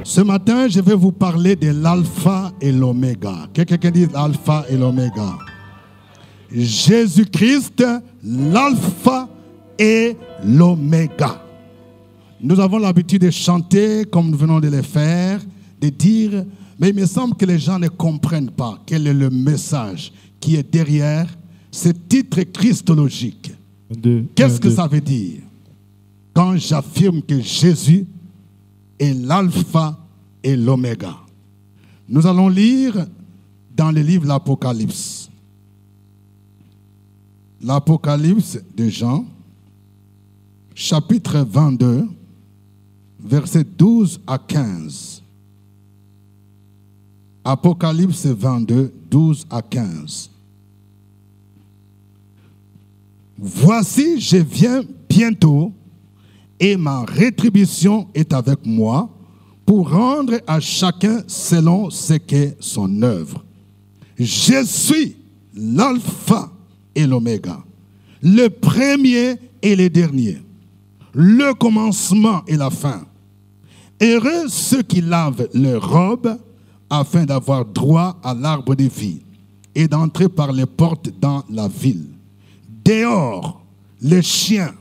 Ce matin, je vais vous parler de l'alpha et l'oméga. Quelqu'un dit l'alpha et l'oméga. Jésus-Christ, l'alpha et l'oméga. Nous avons l'habitude de chanter comme nous venons de le faire, de dire, mais il me semble que les gens ne comprennent pas quel est le message qui est derrière ce titre christologique. Qu'est-ce que ça veut dire? Quand j'affirme que Jésus est l'alpha et l'oméga. Nous allons lire dans le livre l'Apocalypse. L'Apocalypse de Jean, chapitre 22, versets 12 à 15. Apocalypse 22, 12 à 15. Voici, je viens bientôt, et ma rétribution est avec moi pour rendre à chacun selon ce qu'est son œuvre. Je suis l'alpha et l'oméga, le premier et le dernier, le commencement et la fin. Heureux ceux qui lavent leurs robes afin d'avoir droit à l'arbre de vie et d'entrer par les portes dans la ville. Dehors, les chiens,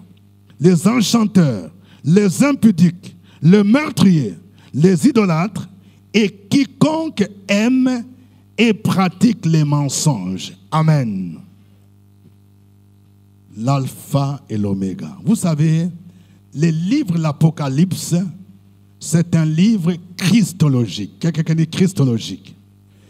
les enchanteurs, les impudiques, les meurtriers, les idolâtres et quiconque aime et pratique les mensonges. Amen. L'alpha et l'oméga. Vous savez, le livre de l'Apocalypse, c'est un livre christologique. Quelqu'un dit christologique.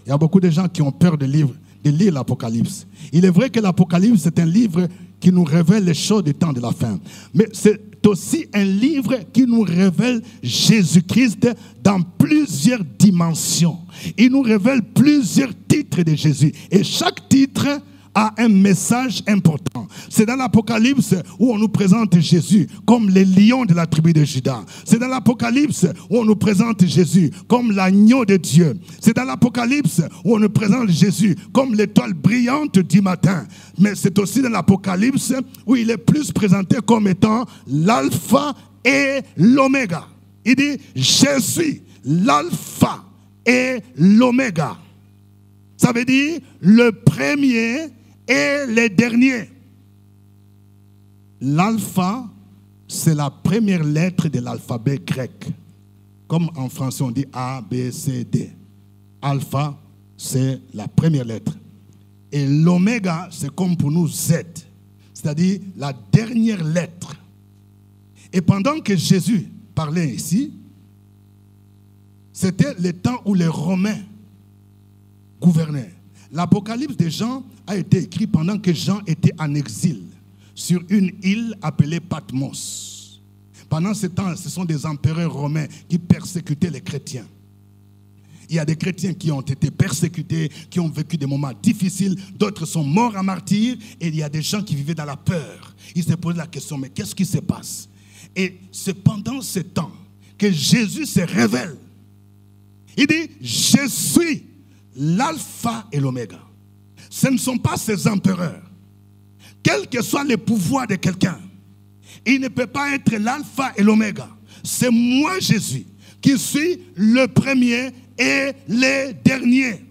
Il y a beaucoup de gens qui ont peur de lire l'Apocalypse. Il est vrai que l'Apocalypse, c'est un livre qui nous révèle les choses du temps de la fin. Mais c'est aussi un livre qui nous révèle Jésus-Christ dans plusieurs dimensions. Il nous révèle plusieurs titres de Jésus. Et chaque titre a un message important. C'est dans l'Apocalypse où on nous présente Jésus comme le lion de la tribu de Juda. C'est dans l'Apocalypse où on nous présente Jésus comme l'agneau de Dieu. C'est dans l'Apocalypse où on nous présente Jésus comme l'étoile brillante du matin. Mais c'est aussi dans l'Apocalypse où il est plus présenté comme étant l'alpha et l'oméga. Il dit, je suis l'alpha et l'oméga. Ça veut dire le premier et le dernier. L'alpha, c'est la première lettre de l'alphabet grec. Comme en français on dit A, B, C, D. Alpha, c'est la première lettre. Et l'oméga, c'est comme pour nous Z. C'est-à-dire la dernière lettre. Et pendant que Jésus parlait ici, c'était le temps où les Romains gouvernaient. L'Apocalypse de Jean a été écrit pendant que Jean était en exil sur une île appelée Patmos. Pendant ce temps, ce sont des empereurs romains qui persécutaient les chrétiens. Il y a des chrétiens qui ont été persécutés, qui ont vécu des moments difficiles, d'autres sont morts à martyrs, et il y a des gens qui vivaient dans la peur. Ils se posaient la question, mais qu'est-ce qui se passe? Et c'est pendant ce temps que Jésus se révèle. Il dit, je suis l'alpha et l'oméga. Ce ne sont pas ces empereurs. Quel que soit le pouvoir de quelqu'un, il ne peut pas être l'alpha et l'oméga. C'est moi, Jésus, qui suis le premier et le dernier.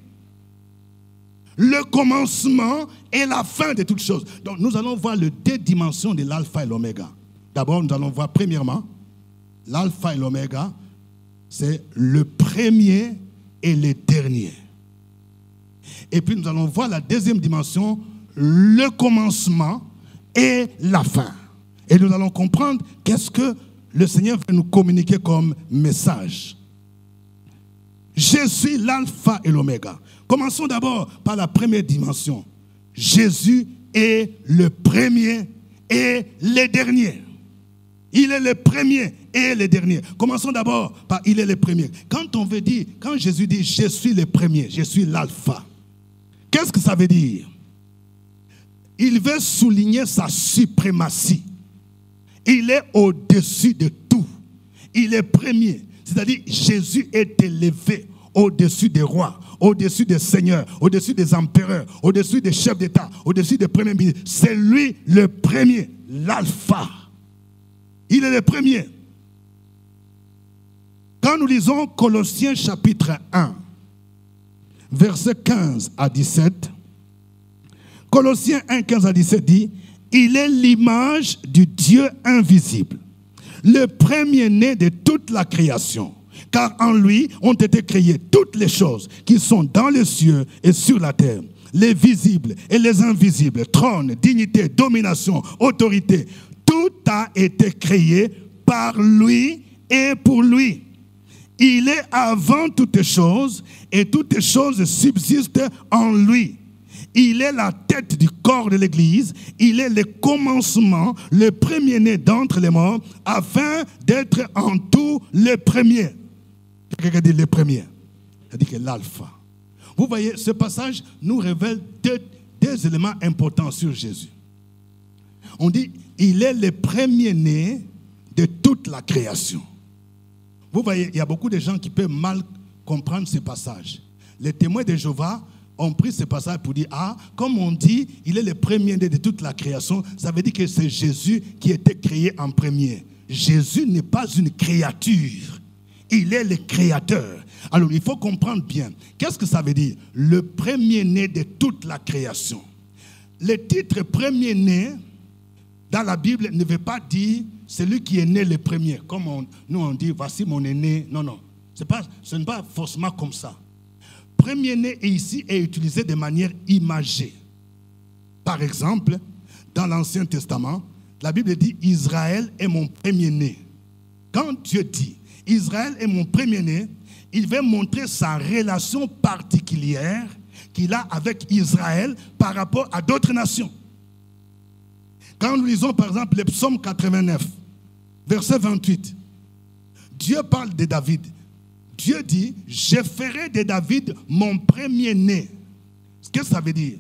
Le commencement et la fin de toutes choses. Donc nous allons voir les deux dimensions de l'alpha et l'oméga. D'abord, nous allons voir premièrement, l'alpha et l'oméga, c'est le premier et le dernier. Et puis nous allons voir la deuxième dimension, le commencement et la fin. Et nous allons comprendre qu'est-ce que le Seigneur veut nous communiquer comme message. Je suis l'alpha et l'oméga. Commençons d'abord par la première dimension. Jésus est le premier et le dernier. Il est le premier et le dernier. Commençons d'abord par il est le premier. Quand Jésus dit je suis le premier, je suis l'alpha. Qu'est-ce que ça veut dire? Il veut souligner sa suprématie. Il est au-dessus de tout. Il est premier. C'est-à-dire Jésus est élevé au-dessus des rois, au-dessus des seigneurs, au-dessus des empereurs, au-dessus des chefs d'État, au-dessus des premiers ministres. C'est lui le premier, l'alpha. Il est le premier. Quand nous lisons Colossiens chapitre 1, versets 15 à 17, Colossiens 1, 15 à 17 dit, « Il est l'image du Dieu invisible, le premier-né de toute la création. Car en lui ont été créées toutes les choses qui sont dans les cieux et sur la terre, les visibles et les invisibles, trône, dignité, domination, autorité. Tout a été créé par lui et pour lui. Il est avant toutes choses et toutes choses subsistent en lui. Il est la tête du corps de l'Église. Il est le commencement, le premier-né d'entre les morts, afin d'être en tout le premier. » Quelqu'un dit le premier. Il dit que l'alpha. Vous voyez, ce passage nous révèle deux éléments importants sur Jésus. On dit, il est le premier-né de toute la création. Vous voyez, il y a beaucoup de gens qui peuvent mal comprendre ce passage. Les témoins de Jéhovah ont pris ce passage pour dire, ah, comme on dit, il est le premier-né de toute la création, ça veut dire que c'est Jésus qui était créé en premier. Jésus n'est pas une créature. Il est le créateur. Alors, il faut comprendre bien. Qu'est-ce que ça veut dire? Le premier-né de toute la création. Le titre premier-né, dans la Bible, ne veut pas dire celui qui est né le premier. Comme nous on dit, voici mon aîné. Non, non. Ce n'est pas forcément comme ça. Premier-né ici est utilisé de manière imagée. Par exemple, dans l'Ancien Testament, la Bible dit, Israël est mon premier-né. Quand Dieu dit, Israël est mon premier-né, il veut montrer sa relation particulière qu'il a avec Israël par rapport à d'autres nations. Quand nous lisons par exemple le psaume 89, verset 28, Dieu parle de David. Dieu dit, je ferai de David mon premier-né. Qu'est-ce que ça veut dire?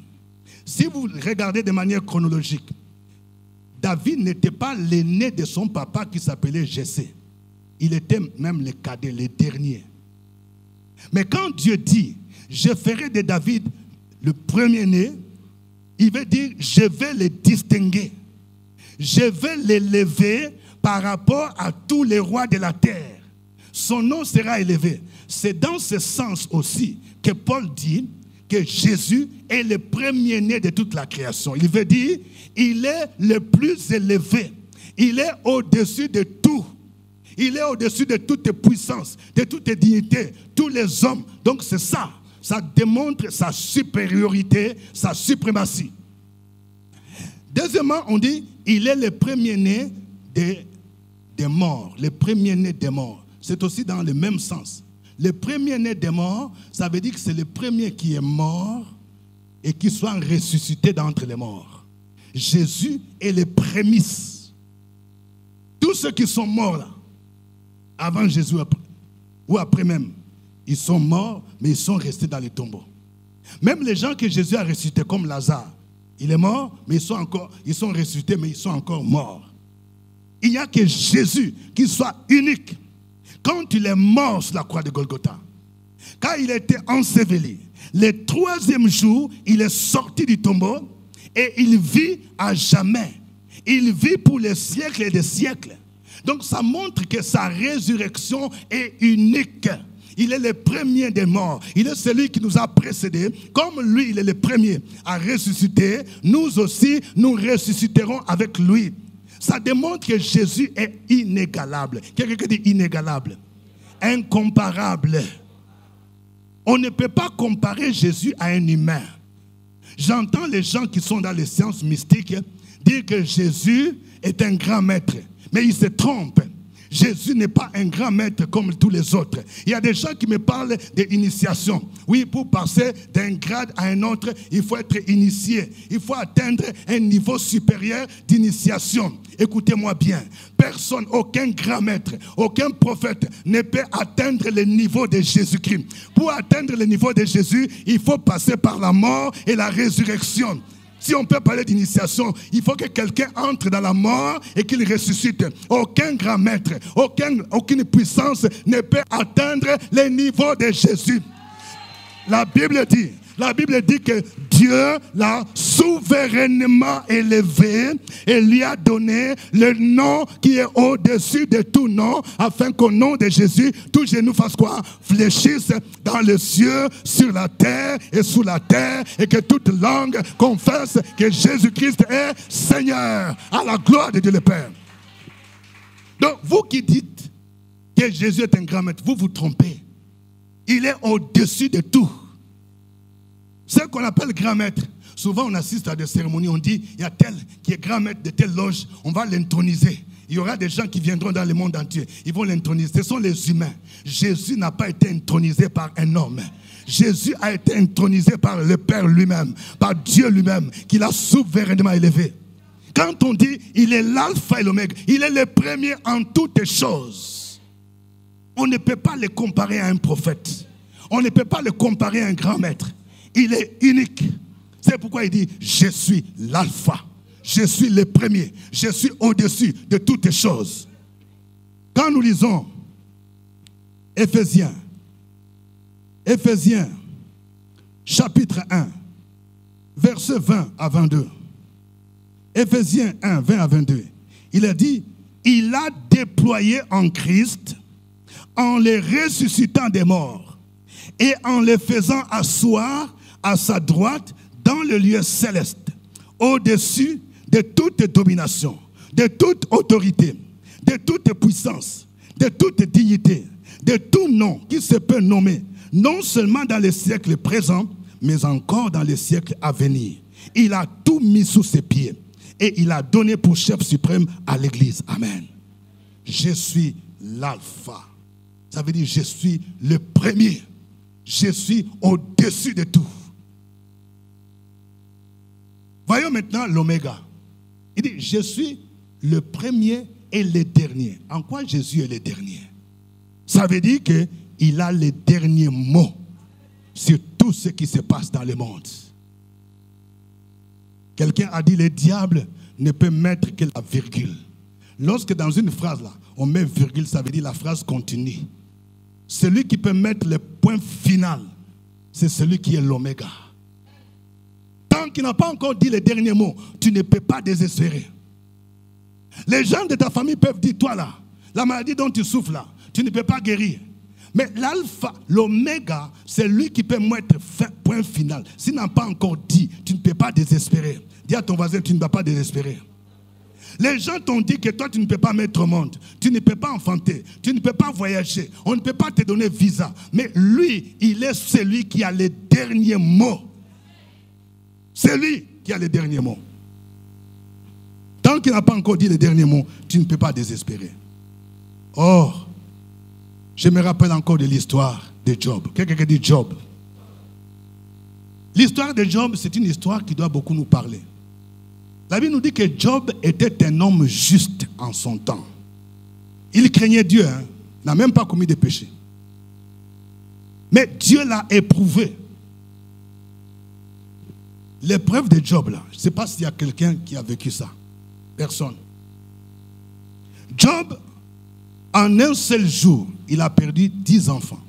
Si vous regardez de manière chronologique, David n'était pas l'aîné de son papa qui s'appelait Jessé. Il était même le cadet, le dernier. Mais quand Dieu dit, je ferai de David le premier-né, il veut dire, je vais le distinguer. Je vais l'élever par rapport à tous les rois de la terre. Son nom sera élevé. C'est dans ce sens aussi que Paul dit que Jésus est le premier-né de toute la création. Il veut dire, il est le plus élevé. Il est au-dessus de tout. Il est au-dessus de toute puissance, de toute dignité, tous les hommes. Donc c'est ça. Ça démontre sa supériorité, sa suprématie. Deuxièmement, on dit, il est le premier-né des morts. Le premier-né des morts. C'est aussi dans le même sens. Le premier-né des morts, ça veut dire que c'est le premier qui est mort et qui soit ressuscité d'entre les morts. Jésus est le prémisse. Tous ceux qui sont morts là, avant Jésus ou après même, ils sont morts, mais ils sont restés dans les tombeaux. Même les gens que Jésus a ressuscités, comme Lazare, il est mort, mais ils sont ressuscités, mais ils sont encore morts. Il n'y a que Jésus qui soit unique. Quand il est mort sur la croix de Golgotha, quand il était enseveli, le troisième jour, il est sorti du tombeau et il vit à jamais. Il vit pour les siècles et des siècles. Donc ça montre que sa résurrection est unique. Il est le premier des morts. Il est celui qui nous a précédés. Comme lui, il est le premier à ressusciter, nous aussi, nous ressusciterons avec lui. Ça démontre que Jésus est inégalable. Quelqu'un dit inégalable. Incomparable. On ne peut pas comparer Jésus à un humain. J'entends les gens qui sont dans les sciences mystiques dire que Jésus est un grand maître. Mais ils se trompent. Jésus n'est pas un grand maître comme tous les autres. Il y a des gens qui me parlent d'initiation. Oui, pour passer d'un grade à un autre, il faut être initié. Il faut atteindre un niveau supérieur d'initiation. Écoutez-moi bien. Personne, aucun grand maître, aucun prophète ne peut atteindre le niveau de Jésus-Christ. Pour atteindre le niveau de Jésus, il faut passer par la mort et la résurrection. Si on peut parler d'initiation, il faut que quelqu'un entre dans la mort et qu'il ressuscite. Aucun grand maître, aucune puissance ne peut atteindre le niveau de Jésus. La Bible dit que Dieu l'a souverainement élevé et lui a donné le nom qui est au-dessus de tout nom, afin qu'au nom de Jésus, tout genou fasse quoi? Fléchisse dans les cieux, sur la terre et sous la terre, et que toute langue confesse que Jésus-Christ est Seigneur, à la gloire de Dieu le Père. Donc, vous qui dites que Jésus est un grand maître, vous vous trompez. Il est au-dessus de tout. Ce qu'on appelle grand maître, souvent on assiste à des cérémonies, on dit, il y a tel qui est grand maître de telle loge, on va l'introniser. Il y aura des gens qui viendront dans le monde entier, ils vont l'introniser. Ce sont les humains. Jésus n'a pas été intronisé par un homme. Jésus a été intronisé par le Père lui-même, par Dieu lui-même, qui l'a souverainement élevé. Quand on dit, il est l'alpha et l'oméga, il est le premier en toutes choses. On ne peut pas le comparer à un prophète. On ne peut pas le comparer à un grand maître. Il est unique. C'est pourquoi il dit, je suis l'alpha. Je suis le premier. Je suis au-dessus de toutes choses. Quand nous lisons Éphésiens, chapitre 1, versets 20 à 22. Éphésiens 1, 20 à 22. Il a dit, il a déployé en Christ, en les ressuscitant des morts, et en les faisant asseoir à sa droite dans le lieu céleste, au-dessus de toute domination, de toute autorité, de toute puissance, de toute dignité, de tout nom qui se peut nommer, non seulement dans les siècles présents, mais encore dans les siècles à venir. Il a tout mis sous ses pieds et il a donné pour chef suprême à l'Église. Amen. Je suis l'alpha. Ça veut dire je suis le premier. Je suis au-dessus de tout. Voyons maintenant l'oméga. Il dit, je suis le premier et le dernier. En quoi Jésus est le dernier? Ça veut dire qu'il a le dernier mot sur tout ce qui se passe dans le monde. Quelqu'un a dit, le diable ne peut mettre que la virgule. Lorsque dans une phrase, là, on met virgule, ça veut dire la phrase continue. Celui qui peut mettre le point final, c'est celui qui est l'oméga. Tant qu'il n'a pas encore dit le dernier mot, tu ne peux pas désespérer. Les gens de ta famille peuvent dire, toi là, la maladie dont tu souffres là, tu ne peux pas guérir. Mais l'alpha, l'oméga, c'est lui qui peut mettre point final. S'il n'a pas encore dit, tu ne peux pas désespérer. Dis à ton voisin, tu ne vas pas désespérer. Les gens t'ont dit que toi, tu ne peux pas mettre au monde. Tu ne peux pas enfanter. Tu ne peux pas voyager. On ne peut pas te donner visa. Mais lui, il est celui qui a les derniers mots. C'est lui qui a les derniers mots. Tant qu'il n'a pas encore dit les derniers mots, tu ne peux pas désespérer. Or, je me rappelle encore de l'histoire de Job. Quelqu'un qui dit Job. L'histoire de Job, c'est une histoire qui doit beaucoup nous parler. La Bible nous dit que Job était un homme juste en son temps. Il craignait Dieu, hein. Il n'a même pas commis de péché. Mais Dieu l'a éprouvé. L'épreuve de Job, là, je ne sais pas s'il y a quelqu'un qui a vécu ça. Personne. Job, en un seul jour, il a perdu 10 enfants.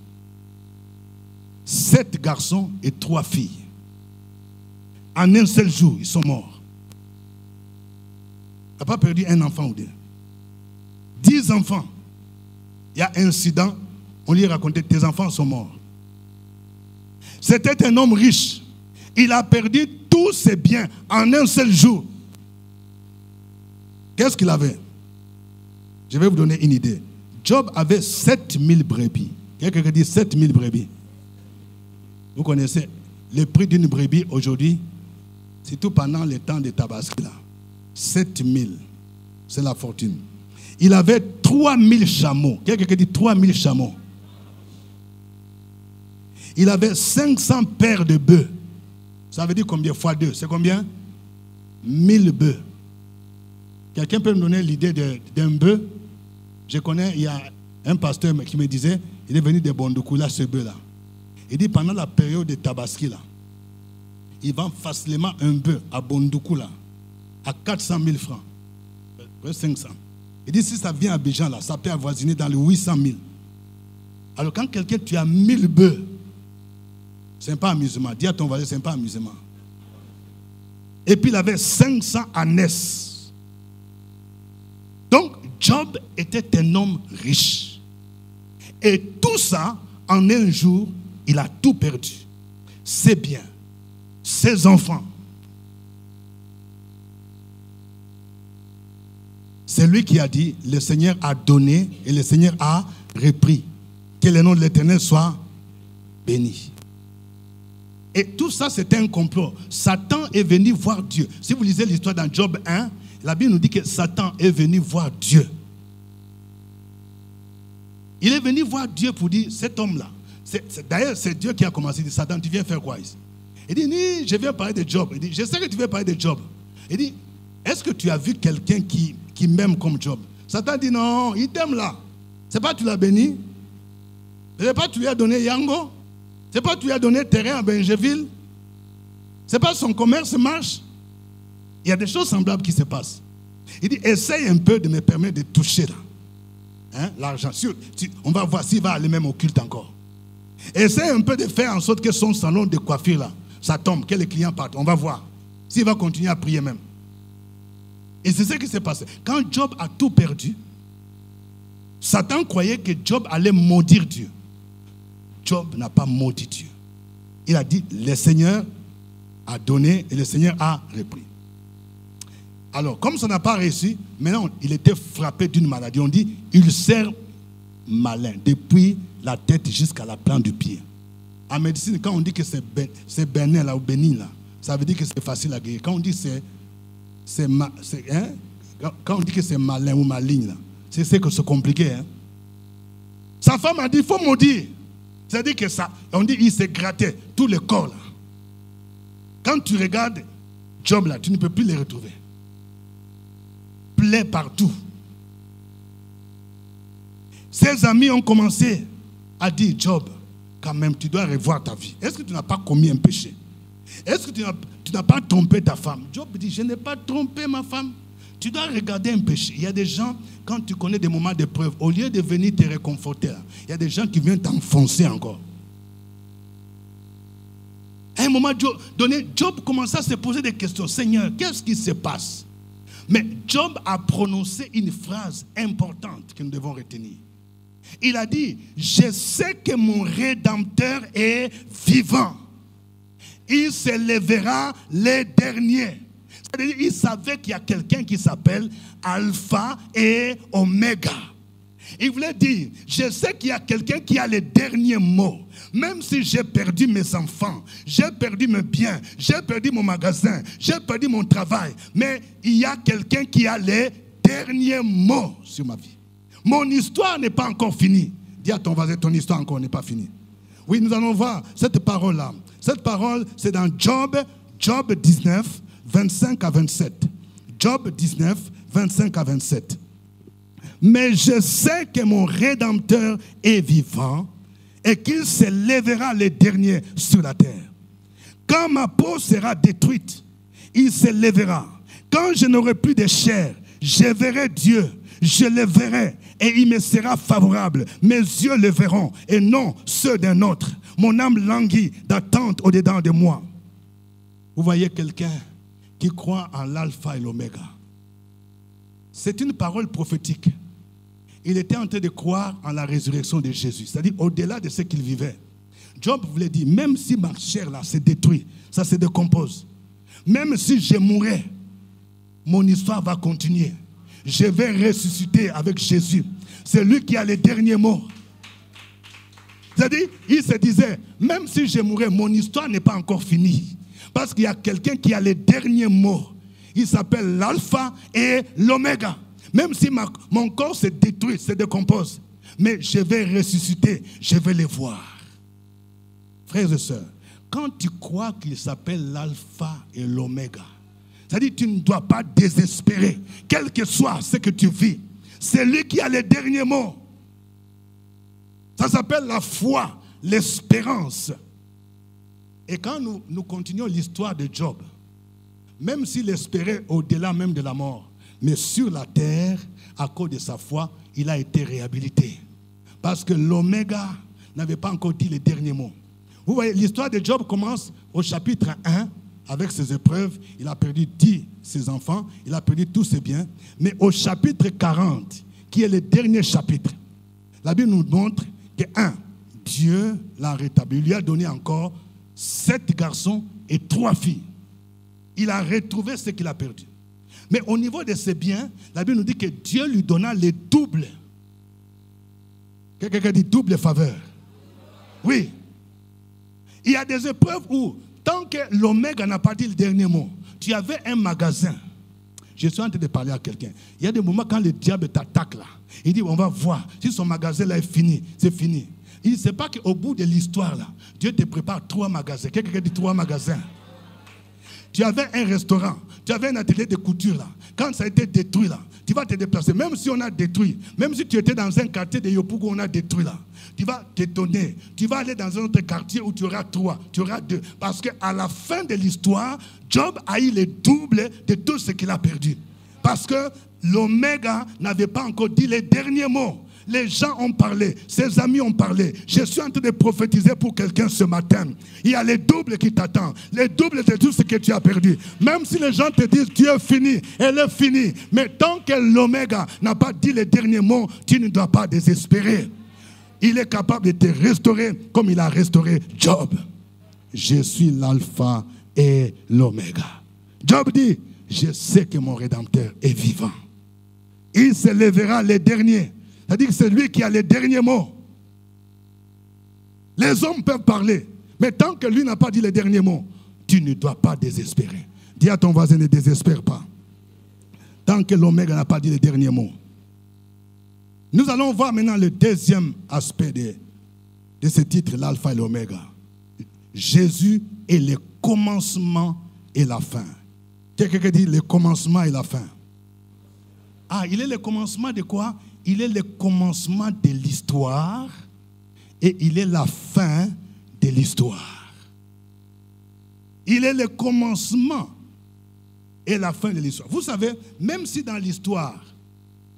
7 garçons et 3 filles. En un seul jour, ils sont morts. Il n'a pas perdu un enfant ou deux. 10 enfants. Il y a un incident, on lui racontait, tes enfants sont morts. C'était un homme riche. Il a perdu tous ses biens en un seul jour. Qu'est-ce qu'il avait? Je vais vous donner une idée. Job avait 7000 brebis. Quelqu'un qui dit 7000 brebis. Vous connaissez le prix d'une brebis aujourd'hui, surtout pendant le temps de Tabaski là. 7000, c'est la fortune. Il avait 3000 chameaux. Quelqu'un qui dit 3000 chameaux. Il avait 500 paires de bœufs. Ça veut dire combien fois 2? C'est combien? 1000 bœufs. Quelqu'un peut me donner l'idée d'un bœuf? Je connais, il y a un pasteur qui me disait, il est venu de Bondoukou, là, ce bœuf-là. Il dit, pendant la période de Tabaski, là, il vend facilement un bœuf à Bondoukou, là, à 400 000 francs. 500. Il dit, si ça vient à Abidjan, là, ça peut avoisiner dans les 800 000. Alors, quand quelqu'un, tu as 1000 bœufs, c'est pas amusement. Dis à ton voisin, c'est pas amusement. Et puis il avait 500 ânesses. Donc Job était un homme riche. Et tout ça, en un jour, il a tout perdu. Ses biens, ses enfants. C'est lui qui a dit, le Seigneur a donné et le Seigneur a repris. Que le nom de l'Éternel soit béni. Et tout ça, c'était un complot. Satan est venu voir Dieu. Si vous lisez l'histoire dans Job 1, la Bible nous dit que Satan est venu voir Dieu. Il est venu voir Dieu pour dire, cet homme-là, d'ailleurs, c'est Dieu qui a commencé. Il dit, Satan, tu viens faire quoi ici? Il dit, je viens parler de Job. Il dit, je sais que tu viens parler de Job. Il dit, est-ce que tu as vu quelqu'un qui m'aime comme Job? Satan dit, non, il t'aime là. C'est pas tu l'as béni? C'est pas tu lui as donné Yango? C'est pas tu lui as donné terrain à Benjeville? C'est pas son commerce marche? Il y a des choses semblables qui se passent. Il dit, essaye un peu de me permettre de toucher là. Hein, l'argent. On va voir s'il va aller même au culte encore. Essaye un peu de faire en sorte que son salon de coiffure là, ça tombe, que les clients partent. On va voir s'il va continuer à prier même. Et c'est ce qui s'est passé. Quand Job a tout perdu, Satan croyait que Job allait maudire Dieu. Job n'a pas maudit Dieu. Il a dit, le Seigneur a donné et le Seigneur a repris. Alors, comme ça n'a pas réussi, maintenant, il était frappé d'une maladie. On dit, ulcère malin, depuis la tête jusqu'à la plante du pied. En médecine, quand on dit que c'est bénin là, ou bénin là, ça veut dire que c'est facile à guérir. Quand on dit quand on dit que c'est malin ou maligne, c'est que c'est compliqué. Hein? Sa femme a dit, il faut maudire. C'est-à-dire que ça, on dit, il s'est gratté tout le corps là. Quand tu regardes Job là, tu ne peux plus les retrouver. Plaies partout. Ses amis ont commencé à dire, Job, quand même, tu dois revoir ta vie. Est-ce que tu n'as pas commis un péché? Est-ce que tu n'as pas trompé ta femme? Job dit, je n'ai pas trompé ma femme. Tu dois regarder un péché. Il y a des gens, quand tu connais des moments d'épreuve, au lieu de venir te réconforter, il y a des gens qui viennent t'enfoncer encore. À un moment donné, Job commençait à se poser des questions. Seigneur, qu'est-ce qui se passe? Mais Job a prononcé une phrase importante que nous devons retenir. Il a dit, je sais que mon Rédempteur est vivant. Il se lèvera les derniers. C'est-à-dire, il savait qu'il y a quelqu'un qui s'appelle Alpha et Oméga. Il voulait dire, je sais qu'il y a quelqu'un qui a les derniers mots. Même si j'ai perdu mes enfants, j'ai perdu mes biens, j'ai perdu mon magasin, j'ai perdu mon travail, mais il y a quelqu'un qui a les derniers mots sur ma vie. Mon histoire n'est pas encore finie. Dis à ton voisin, ton histoire encore n'est pas finie. Oui, nous allons voir cette parole-là. Cette parole, c'est dans Job 19, 25 à 27. Job 19, 25 à 27. Mais je sais que mon Rédempteur est vivant et qu'il se lèvera les derniers sur la terre. Quand ma peau sera détruite, il se lèvera. Quand je n'aurai plus de chair, je verrai Dieu, je le verrai et il me sera favorable. Mes yeux le verront et non ceux d'un autre. Mon âme languit d'attente au-dedans de moi. Vous voyez quelqu'un qui croit en l'alpha et l'oméga. C'est une parole prophétique. Il était en train de croire en la résurrection de Jésus, c'est-à-dire au-delà de ce qu'il vivait. Job voulait dire, même si ma chair là se détruit, ça se décompose, même si je mourrais, mon histoire va continuer. Je vais ressusciter avec Jésus. C'est lui qui a les derniers mots. C'est-à-dire, il se disait, même si je mourrais, mon histoire n'est pas encore finie. Parce qu'il y a quelqu'un qui a les derniers mots. Il s'appelle l'alpha et l'oméga. Même si mon corps se détruit, se décompose, mais je vais ressusciter, je vais les voir. Frères et sœurs, quand tu crois qu'il s'appelle l'alpha et l'oméga, c'est-à-dire que tu ne dois pas désespérer, quel que soit ce que tu vis. C'est lui qui a les derniers mots. Ça s'appelle la foi, l'espérance. Et quand nous continuons l'histoire de Job, même s'il espérait au-delà même de la mort, mais sur la terre, à cause de sa foi, il a été réhabilité. Parce que l'oméga n'avait pas encore dit les derniers mots. Vous voyez, l'histoire de Job commence au chapitre 1, avec ses épreuves, il a perdu 10 ses enfants, il a perdu tous ses biens. Mais au chapitre 40, qui est le dernier chapitre, la Bible nous montre que, Dieu l'a rétabli. Il lui a donné encore 7 garçons et 3 filles. Il a retrouvé ce qu'il a perdu. Mais au niveau de ses biens, la Bible nous dit que Dieu lui donna les doubles. Quelqu'un dit double faveur. Oui. Il y a des épreuves où, tant que l'Oméga n'a pas dit le dernier mot, tu avais un magasin. Je suis en train de parler à quelqu'un. Il y a des moments quand le diable t'attaque là. Il dit, on va voir. Si son magasin là est fini, c'est fini. Il ne sait pas qu'au bout de l'histoire là, Dieu te prépare 3 magasins. Quelqu'un dit 3 magasins. Tu avais un restaurant, tu avais un atelier de couture là. Quand ça a été détruit là, tu vas te déplacer. Même si on a détruit, même si tu étais dans un quartier de Yopougon, on a détruit là. Tu vas t'étonner. Tu vas aller dans un autre quartier où tu auras 3, tu auras 2. Parce qu'à la fin de l'histoire, Job a eu le double de tout ce qu'il a perdu. Parce que l'Oméga n'avait pas encore dit les derniers mots. Les gens ont parlé, ses amis ont parlé. Je suis en train de prophétiser pour quelqu'un ce matin. Il y a les doubles qui t'attendent. Les doubles de tout ce que tu as perdu. Même si les gens te disent Dieu est fini, elle est finie. Mais tant que l'Oméga n'a pas dit les derniers mots, tu ne dois pas désespérer. Il est capable de te restaurer comme il a restauré Job. Je suis l'alpha et l'Oméga. Job dit, je sais que mon Rédempteur est vivant. Il se lèvera les derniers. C'est-à-dire que c'est lui qui a les derniers mots. Les hommes peuvent parler, mais tant que lui n'a pas dit les derniers mots, tu ne dois pas désespérer. Dis à ton voisin, ne désespère pas. Tant que l'Oméga n'a pas dit les derniers mots. Nous allons voir maintenant le deuxième aspect de ce titre, l'alpha et l'Oméga. Jésus est le commencement et la fin. Quelqu'un dit le commencement et la fin. Ah, il est le commencement de quoi? Il est le commencement de l'histoire et il est la fin de l'histoire. Il est le commencement et la fin de l'histoire. Vous savez, même si dans l'histoire,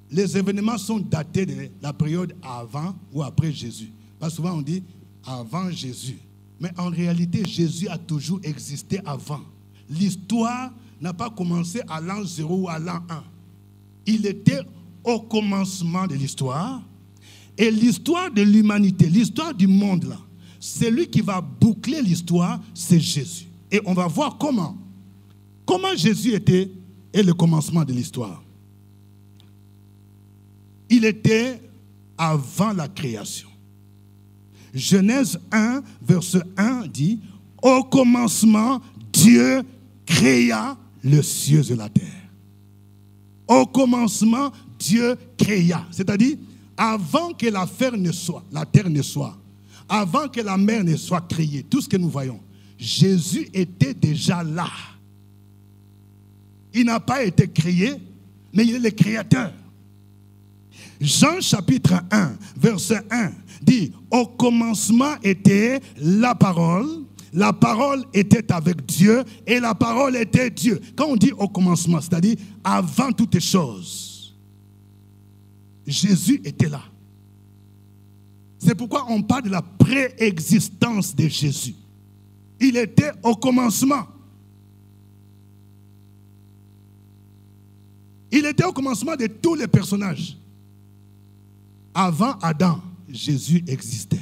les événements sont datés de la période avant ou après Jésus. Parce que souvent on dit avant Jésus. Mais en réalité, Jésus a toujours existé avant. L'histoire n'a pas commencé à l'an 0 ou à l'an 1. Il était au commencement de l'histoire. Et l'histoire de l'humanité, l'histoire du monde là, celui qui va boucler l'histoire, c'est Jésus. Et on va voir comment. Comment Jésus était et le commencement de l'histoire. Il était avant la création. Genèse 1, verset 1 dit, au commencement, Dieu créa les cieux et la terre. Au commencement, Dieu créa. C'est-à-dire, avant que la terre ne soit, avant que la mer ne soit créée, tout ce que nous voyons, Jésus était déjà là. Il n'a pas été créé, mais il est le créateur. Jean chapitre 1, verset 1 dit, au commencement était la parole était avec Dieu et la parole était Dieu. Quand on dit au commencement, c'est-à-dire avant toutes choses, Jésus était là. C'est pourquoi on parle de la préexistence de Jésus. Il était au commencement. Il était au commencement de tous les personnages. Avant Adam, Jésus existait.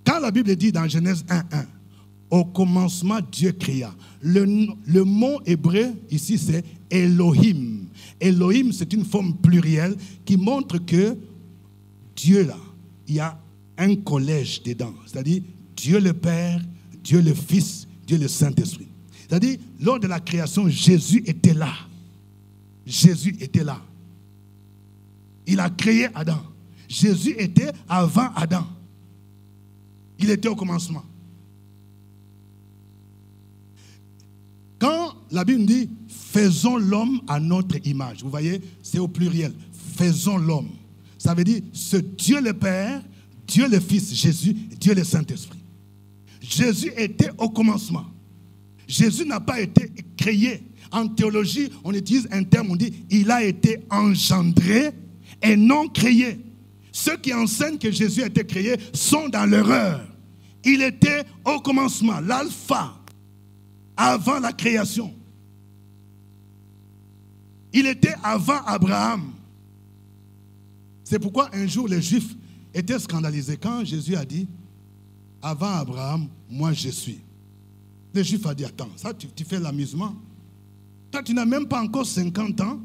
Quand la Bible dit dans Genèse 1:1, au commencement Dieu créa. Le mot hébreu ici c'est Elohim. Elohim c'est une forme plurielle qui montre que Dieu là, il y a un collège dedans. C'est-à-dire Dieu le Père, Dieu le Fils, Dieu le Saint-Esprit. C'est-à-dire lors de la création, Jésus était là. Jésus était là. Il a créé Adam. Jésus était avant Adam. Il était au commencement. Quand la Bible dit « faisons l'homme à notre image », vous voyez, c'est au pluriel. « Faisons l'homme ». Ça veut dire ce Dieu le Père, Dieu le Fils, Jésus, Dieu le Saint-Esprit. Jésus était au commencement. Jésus n'a pas été créé. En théologie, on utilise un terme, on dit « il a été engendré » et non créé. Ceux qui enseignent que Jésus a été créé sont dans l'erreur. Il était au commencement, l'alpha avant la création. Il était avant Abraham. C'est pourquoi un jour les Juifs étaient scandalisés quand Jésus a dit « Avant Abraham, moi je suis ». Les Juifs ont dit « Attends, ça tu fais l'amusement. Toi tu n'as même pas encore 50 ans.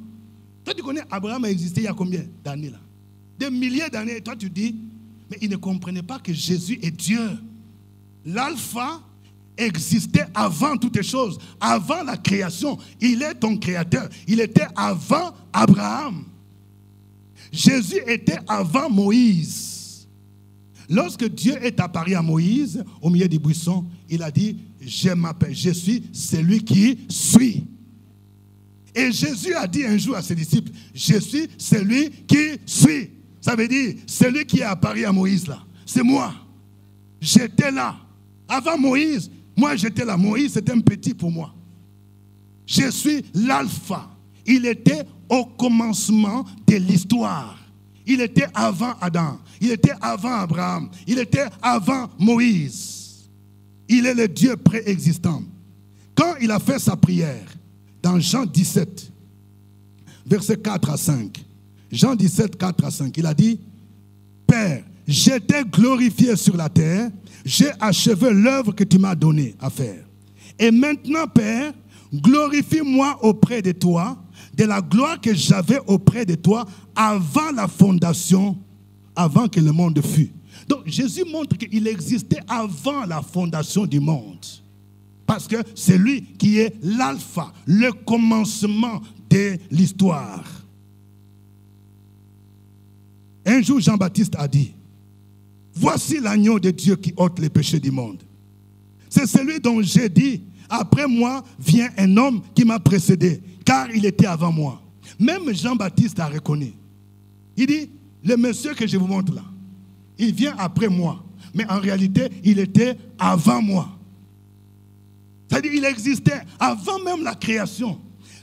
Toi tu connais Abraham a existé il y a combien d'années là? Des milliers d'années. Et toi tu dis « Mais ils ne comprenaient pas que Jésus est Dieu. L'alpha existait avant toutes les choses, avant la création. Il est ton créateur. Il était avant Abraham. Jésus était avant Moïse. Lorsque Dieu est apparu à Moïse, au milieu du buisson, il a dit, je suis celui qui suis. Et Jésus a dit un jour à ses disciples, je suis celui qui suis. Ça veut dire, celui qui est apparu à Moïse là, c'est moi. J'étais là. Avant Moïse, moi j'étais là. Moïse c'était un petit pour moi. Je suis l'alpha. Il était au commencement de l'histoire. Il était avant Adam. Il était avant Abraham. Il était avant Moïse. Il est le Dieu préexistant. Quand il a fait sa prière, dans Jean 17, versets 4 à 5, Jean 17, 4 à 5, il a dit, Père, j'étais glorifié sur la terre, j'ai achevé l'œuvre que tu m'as donnée à faire. Et maintenant, Père, glorifie-moi auprès de toi, de la gloire que j'avais auprès de toi avant la fondation, avant que le monde fût. Donc Jésus montre qu'il existait avant la fondation du monde. Parce que c'est lui qui est l'alpha, le commencement de l'histoire. Un jour, Jean-Baptiste a dit, voici l'agneau de Dieu qui ôte les péchés du monde. C'est celui dont j'ai dit, après moi vient un homme qui m'a précédé, car il était avant moi. Même Jean-Baptiste a reconnu. Il dit, le monsieur que je vous montre là, il vient après moi. Mais en réalité, il était avant moi. C'est-à-dire qu'il existait avant même la création.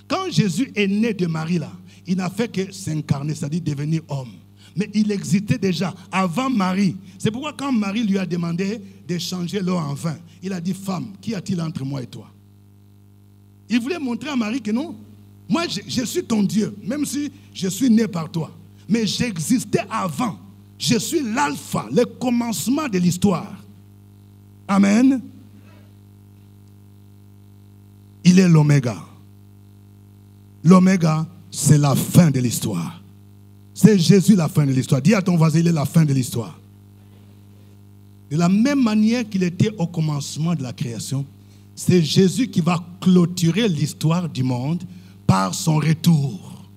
Quand Jésus est né de Marie là, il n'a fait que s'incarner, c'est-à-dire devenir homme. Mais il existait déjà avant Marie. C'est pourquoi quand Marie lui a demandé de changer l'eau en vin, il a dit, femme, qu'y a-t-il entre moi et toi? Il voulait montrer à Marie que non, moi je suis ton Dieu, même si je suis né par toi. Mais j'existais avant. Je suis l'alpha, le commencement de l'histoire. Amen. Il est l'oméga. L'oméga, c'est la fin de l'histoire. C'est Jésus la fin de l'histoire. Dis à ton voisin, il est la fin de l'histoire. De la même manière qu'il était au commencement de la création, c'est Jésus qui va clôturer l'histoire du monde par son retour.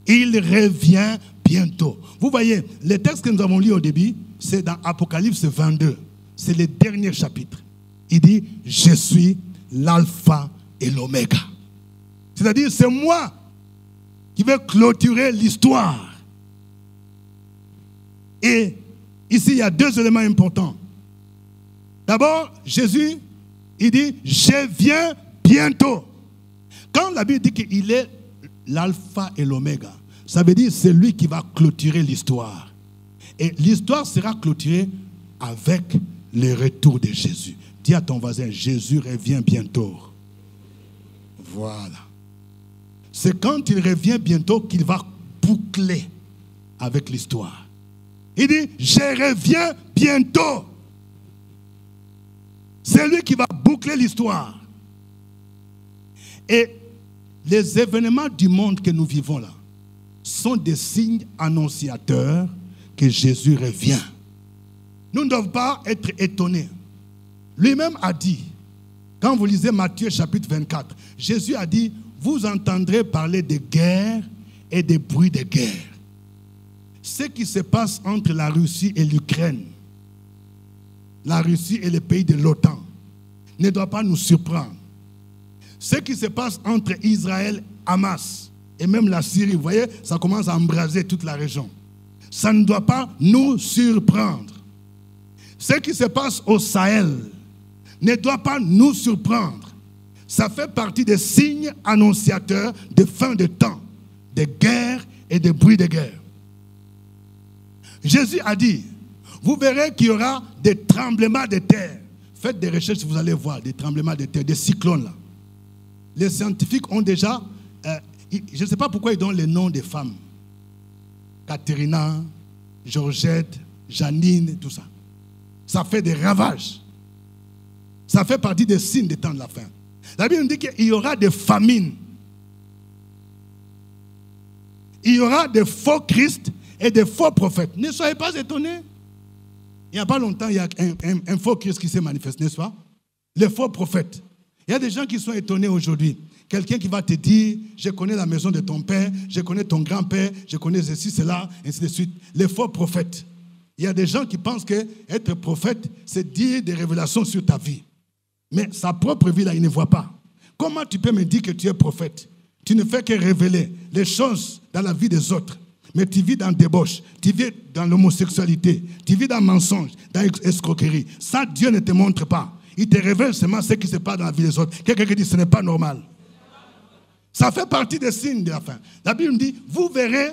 Il revient bientôt. Vous voyez, le texte que nous avons lu au début, c'est dans Apocalypse 22. C'est le dernier chapitre. Il dit, je suis l'alpha et l'oméga. C'est-à-dire, c'est moi qui vais clôturer l'histoire. Et ici, il y a deux éléments importants. D'abord, Jésus, il dit, je viens bientôt. Quand la Bible dit qu'il est l'alpha et l'oméga, ça veut dire c'est lui qui va clôturer l'histoire. Et l'histoire sera clôturée avec le retour de Jésus. Dis à ton voisin, Jésus revient bientôt. Voilà. C'est quand il revient bientôt qu'il va boucler avec l'histoire. Il dit, je reviens bientôt. C'est lui qui va boucler l'histoire. Et les événements du monde que nous vivons là sont des signes annonciateurs que Jésus revient. Nous ne devons pas être étonnés. Lui-même a dit, quand vous lisez Matthieu chapitre 24, Jésus a dit, vous entendrez parler de guerre et de bruits de guerre. Ce qui se passe entre la Russie et l'Ukraine, la Russie et les pays de l'OTAN, ne doit pas nous surprendre. Ce qui se passe entre Israël, Hamas et même la Syrie, vous voyez, ça commence à embraser toute la région. Ça ne doit pas nous surprendre. Ce qui se passe au Sahel ne doit pas nous surprendre. Ça fait partie des signes annonciateurs de fin de temps, de guerre et de bruits de guerre. Jésus a dit, vous verrez qu'il y aura des tremblements de terre. Faites des recherches, vous allez voir des tremblements de terre, des cyclones là. Les scientifiques ont déjà... je ne sais pas pourquoi ils donnent les noms des femmes. Katerina, Georgette, Janine, tout ça. Ça fait des ravages. Ça fait partie des signes des temps de la fin. La Bible nous dit qu'il y aura des famines. Il y aura des faux Christ et des faux prophètes. Ne soyez pas étonnés. Il n'y a pas longtemps, il y a un faux Christ qui s'est manifesté, n'est-ce pas? Les faux prophètes. Il y a des gens qui sont étonnés aujourd'hui. Quelqu'un qui va te dire, je connais la maison de ton père, je connais ton grand-père, je connais ceci, cela, ainsi de suite. Les faux prophètes. Il y a des gens qui pensent qu'être prophète, c'est dire des révélations sur ta vie. Mais sa propre vie, là, il ne voit pas. Comment tu peux me dire que tu es prophète? Tu ne fais que révéler les choses dans la vie des autres. Mais tu vis dans la débauche, tu vis dans l'homosexualité, tu vis dans le mensonge, dans l'escroquerie. Ça, Dieu ne te montre pas. Il te révèle seulement ce qui se passe dans la vie des autres. Quelqu'un qui dit ce n'est pas normal. Ça fait partie des signes de la fin. La Bible dit, vous verrez,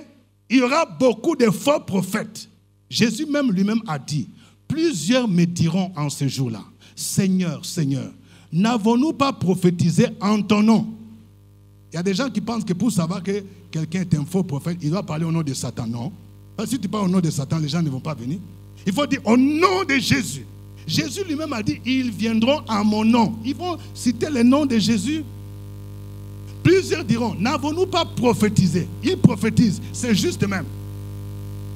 il y aura beaucoup de faux prophètes. Jésus même lui-même a dit, plusieurs me diront en ce jour-là, Seigneur, Seigneur, n'avons-nous pas prophétisé en ton nom? Il y a des gens qui pensent que pour savoir que quelqu'un est un faux prophète, il doit parler au nom de Satan. Non. Parce que si tu parles au nom de Satan, les gens ne vont pas venir. Il faut dire au nom de Jésus. Jésus lui-même a dit, ils viendront en mon nom. Ils vont citer le nom de Jésus. Plusieurs diront, n'avons-nous pas prophétisé? Ils prophétisent, c'est juste même.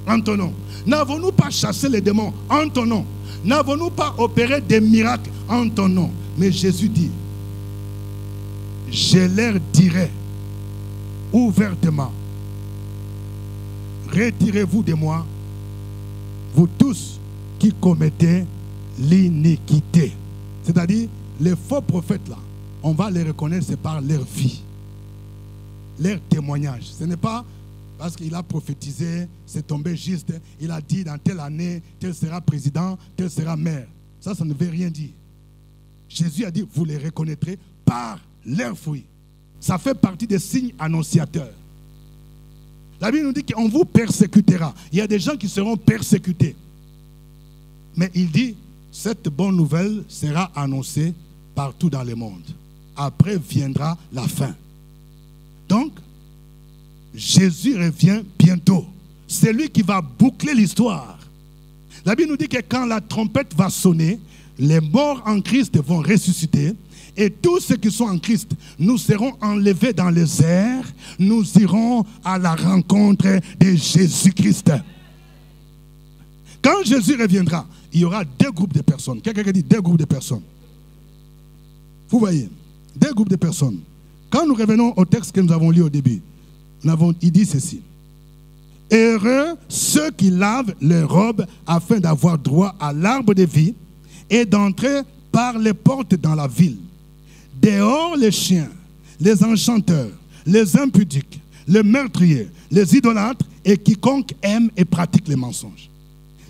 En ton nom. N'avons-nous pas chassé les démons en ton nom? N'avons-nous pas opéré des miracles en ton nom? Mais Jésus dit, je leur dirai ouvertement, retirez-vous de moi, vous tous qui commettez l'iniquité. C'est-à-dire, les faux prophètes là, on va les reconnaître, c'est par leur vie, leur témoignage. Ce n'est pas parce qu'il a prophétisé, c'est tombé juste, il a dit dans telle année, tel sera président, tel sera maire. Ça ne veut rien dire. Jésus a dit, vous les reconnaîtrez par leurs fruits. Ça fait partie des signes annonciateurs. La Bible nous dit qu'on vous persécutera. Il y a des gens qui seront persécutés. Mais il dit, cette bonne nouvelle sera annoncée partout dans le monde. Après viendra la fin. Donc, Jésus revient bientôt. C'est lui qui va boucler l'histoire. La Bible nous dit que quand la trompette va sonner, les morts en Christ vont ressusciter. Et tous ceux qui sont en Christ, nous serons enlevés dans les airs. Nous irons à la rencontre de Jésus-Christ. Quand Jésus reviendra, il y aura deux groupes de personnes. Quelqu'un qui dit deux groupes de personnes. Vous voyez, deux groupes de personnes. Quand nous revenons au texte que nous avons lu au début, il dit ceci. Heureux ceux qui lavent leurs robes afin d'avoir droit à l'arbre de vie et d'entrer par les portes dans la ville. Dehors les chiens, les enchanteurs, les impudiques, les meurtriers, les idolâtres et quiconque aime et pratique les mensonges.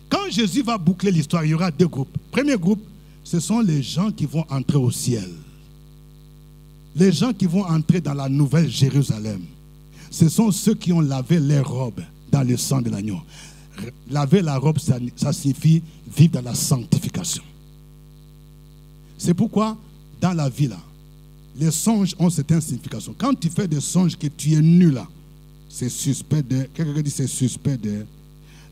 Quand Jésus va boucler l'histoire, il y aura deux groupes. Premier groupe, ce sont les gens qui vont entrer au ciel. Les gens qui vont entrer dans la nouvelle Jérusalem. Ce sont ceux qui ont lavé leurs robes dans le sang de l'agneau. Laver la robe, ça signifie vivre dans la sanctification. C'est pourquoi, dans la vie là, les songes ont certaines significations. Quand tu fais des songes que tu es nu là, c'est suspect de... Quelqu'un dit c'est suspect de...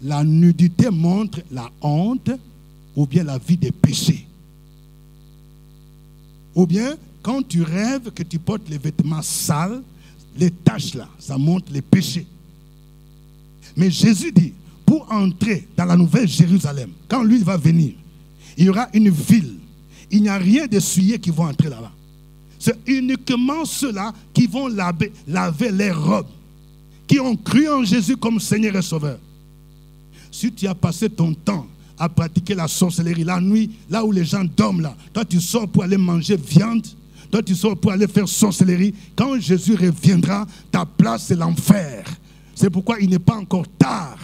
La nudité montre la honte ou bien la vie des péchés. Ou bien, quand tu rêves que tu portes les vêtements sales, les taches là, ça montre les péchés. Mais Jésus dit, pour entrer dans la nouvelle Jérusalem, quand lui va venir, il y aura une ville. Il n'y a rien de souillé qui vont entrer là-bas. C'est uniquement ceux-là qui vont laver leurs robes, qui ont cru en Jésus comme Seigneur et Sauveur. Si tu as passé ton temps à pratiquer la sorcellerie la nuit, là où les gens dorment là, toi tu sors pour aller manger viande, toi tu sors pour aller faire sorcellerie, quand Jésus reviendra, ta place c'est l'enfer. C'est pourquoi il n'est pas encore tard.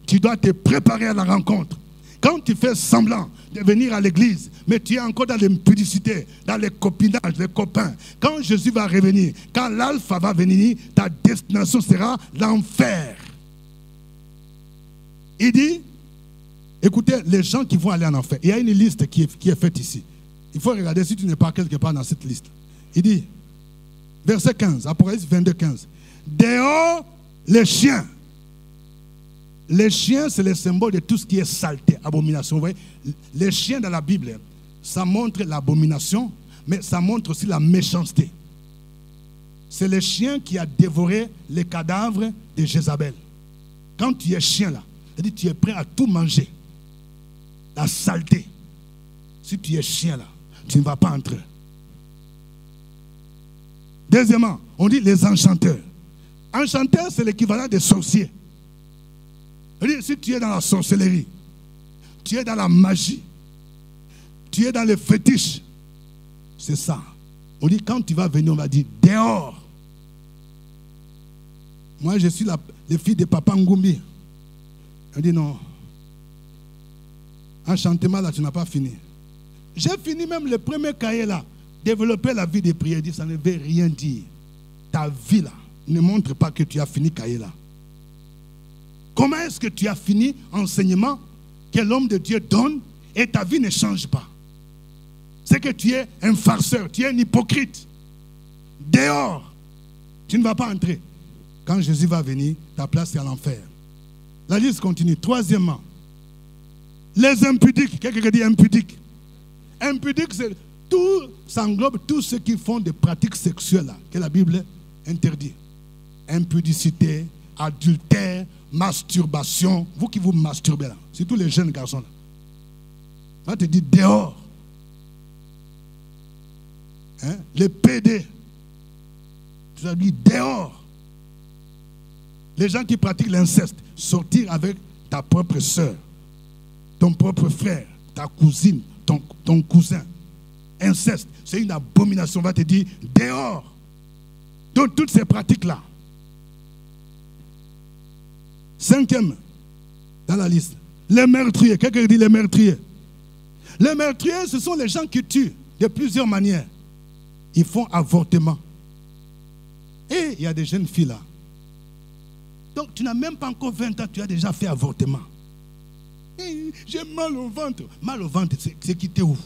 Tu dois te préparer à la rencontre. Quand tu fais semblant de venir à l'église, mais tu es encore dans l'impudicité, dans les copinages, les copains. Quand Jésus va revenir, quand l'alpha va venir, ta destination sera l'enfer. Il dit, écoutez, les gens qui vont aller en enfer, il y a une liste qui est faite ici. Il faut regarder si tu n'es pas quelque part dans cette liste. Il dit, Verset 15, Apocalypse 22, 15. Dehors, les chiens. Les chiens, c'est le symbole de tout ce qui est saleté, abomination. Vous voyez, les chiens dans la Bible, ça montre l'abomination, mais ça montre aussi la méchanceté. C'est le chien qui a dévoré les cadavres de Jézabel. Quand tu es chien là, c'est-à-dire tu es prêt à tout manger. La saleté. Si tu es chien là, tu ne vas pas entrer. Deuxièmement, on dit les enchanteurs. Enchanteur, c'est l'équivalent des sorciers. C'est-à-dire, si tu es dans la sorcellerie, tu es dans la magie, tu es dans les fétiches, c'est ça. On dit quand tu vas venir, on va dire dehors. Moi, je suis les filles de Papa Ngumbi. On dit non. Enchantement là, tu n'as pas fini. J'ai fini même le premier cahier là. Développer la vie de prière. Dit, ça ne veut rien dire. Ta vie là ne montre pas que tu as fini cahier là. Comment est-ce que tu as fini enseignement que l'homme de Dieu donne et ta vie ne change pas? C'est que tu es un farceur, tu es un hypocrite. Dehors, tu ne vas pas entrer. Quand Jésus va venir, ta place est à l'enfer. La liste continue. Troisièmement, les impudiques. Quelqu'un dit impudique. Impudique, c'est tout, ça englobe tous ceux qui font des pratiques sexuelles là, que la Bible interdit. Impudicité, adultère, masturbation. Vous qui vous masturbez là, surtout les jeunes garçons là. Ça te dit dehors. Hein? Les PD. Tu as dit dehors. Les gens qui pratiquent l'inceste, sortir avec ta propre soeur, ton propre frère, ta cousine, ton cousin. Inceste, c'est une abomination. On va te dire dehors. Donc toutes ces pratiques-là. Cinquième, dans la liste, les meurtriers. Quelqu'un dit les meurtriers. Les meurtriers, ce sont les gens qui tuent de plusieurs manières. Ils font avortement. Et il y a des jeunes filles là. Donc tu n'as même pas encore 20 ans, tu as déjà fait avortement. J'ai mal au ventre. Mal au ventre, c'est quitté où?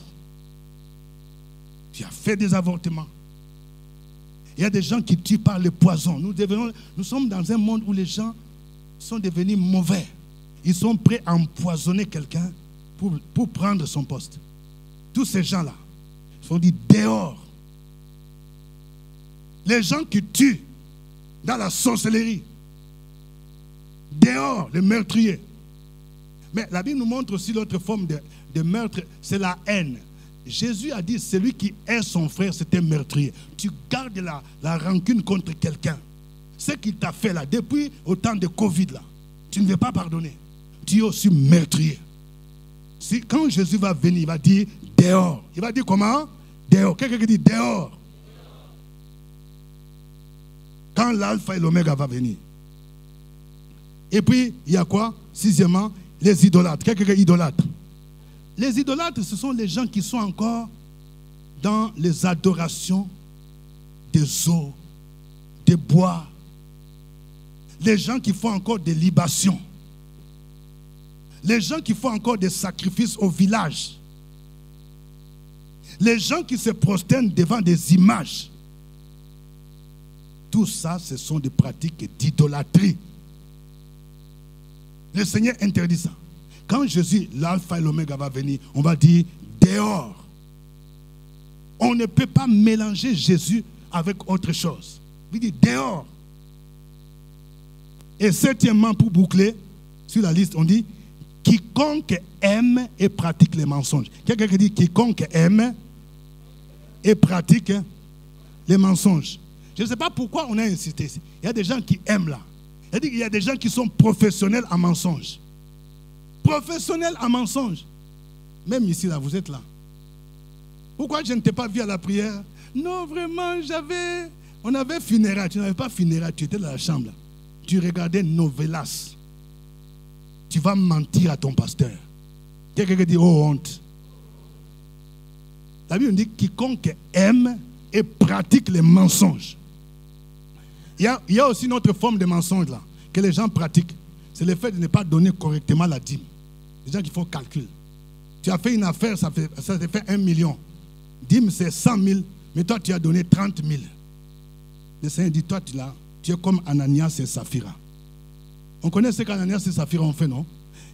Tu as fait des avortements. Il y a des gens qui tuent par le poison. Nous sommes dans un monde où les gens sont devenus mauvais. Ils sont prêts à empoisonner quelqu'un pour prendre son poste. Tous ces gens-là sont dit dehors. Les gens qui tuent dans la sorcellerie. Dehors, les meurtriers. Mais la Bible nous montre aussi l'autre forme de meurtre, c'est la haine. Jésus a dit, celui qui hait son frère, c'est un meurtrier. Tu gardes la rancune contre quelqu'un. Ce qu'il t'a fait là, depuis au temps de Covid là, tu ne veux pas pardonner. Tu es aussi meurtrier. Quand Jésus va venir, il va dire dehors. Il va dire comment? Dehors. Quelqu'un qui dit dehors. Quand l'alpha et l'oméga va venir. Et puis, il y a quoi? Sixièmement, les idolâtres. Quelqu'un qui est idolâtre. Les idolâtres, ce sont les gens qui sont encore dans les adorations des eaux, des bois. Les gens qui font encore des libations. Les gens qui font encore des sacrifices au village. Les gens qui se prosternent devant des images. Tout ça, ce sont des pratiques d'idolâtrie. Le Seigneur interdit ça. Quand Jésus, l'alpha et l'oméga va venir, on va dire dehors. On ne peut pas mélanger Jésus avec autre chose. Il dit dehors. Et septièmement, pour boucler, sur la liste, on dit quiconque aime et pratique les mensonges. Quelqu'un qui dit quiconque aime et pratique les mensonges. Je ne sais pas pourquoi on a insisté ici. Il y a des gens qui aiment là. Il y a des gens qui sont professionnels en mensonges. Professionnels en mensonges. Même ici, là, vous êtes là. Pourquoi je ne t'ai pas vu à la prière? Non, vraiment, on avait funérailles. Tu n'avais pas funérailles, tu étais dans la chambre. Là. Tu regardais Novelas. Tu vas mentir à ton pasteur. Quelqu'un qui dit, oh honte. La Bible dit, quiconque aime et pratique les mensonges. Il y a aussi une autre forme de mensonge là, que les gens pratiquent. C'est le fait de ne pas donner correctement la dîme. Les gens qui font calcul. Tu as fait une affaire, ça te fait 1 million. Dîme c'est 100 000, mais toi tu as donné 30 000. Le Seigneur dit, toi, tu es comme Ananias et Saphira. On connaît ce qu'Ananias et Saphira ont fait, non?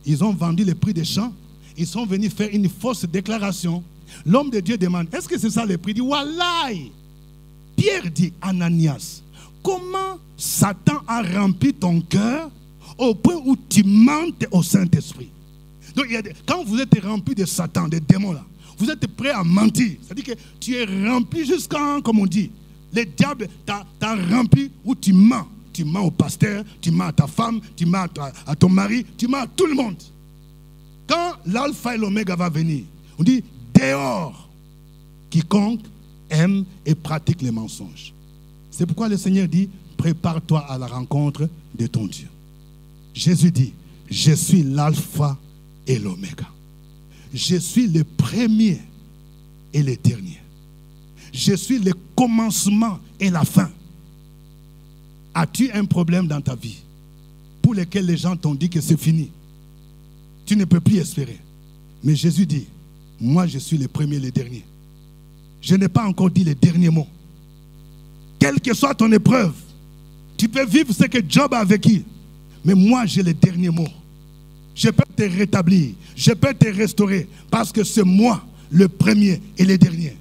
Ils ont vendu le prix des champs. Ils sont venus faire une fausse déclaration. L'homme de Dieu demande, est-ce que c'est ça le prix? Il dit, wallahi. Pierre dit, Ananias, comment Satan a rempli ton cœur au point où tu mentes au Saint-Esprit? Donc, quand vous êtes rempli de Satan, des démons là, vous êtes prêt à mentir. C'est-à-dire que tu es rempli jusqu'à, comme on dit, le diable t'a rempli où tu mens. Tu mens au pasteur, tu mens à ta femme, tu mens à ton mari, tu mens à tout le monde. Quand l'alpha et l'oméga va venir, on dit dehors quiconque aime et pratique les mensonges. C'est pourquoi le Seigneur dit prépare-toi à la rencontre de ton Dieu. Jésus dit je suis l'alpha et l'oméga. Je suis le premier et le dernier. Je suis le commencement et la fin. As-tu un problème dans ta vie pour lequel les gens t'ont dit que c'est fini? Tu ne peux plus espérer. Mais Jésus dit, moi je suis le premier et le dernier. Je n'ai pas encore dit le dernier mot. Quelle que soit ton épreuve, tu peux vivre ce que Job a vécu. Mais moi j'ai le dernier mot. Je peux te rétablir, je peux te restaurer parce que c'est moi le premier et le dernier.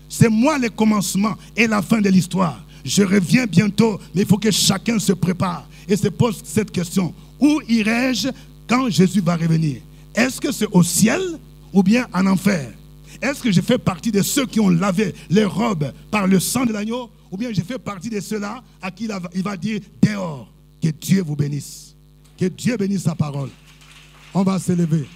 C'est moi le commencement et la fin de l'histoire. Je reviens bientôt, mais il faut que chacun se prépare et se pose cette question. Où irai-je quand Jésus va revenir? Est-ce que c'est au ciel ou bien en enfer? Est-ce que je fais partie de ceux qui ont lavé les robes par le sang de l'agneau ou bien je fais partie de ceux-là à qui il va dire dehors? Que Dieu vous bénisse. Que Dieu bénisse sa parole. On va se lever.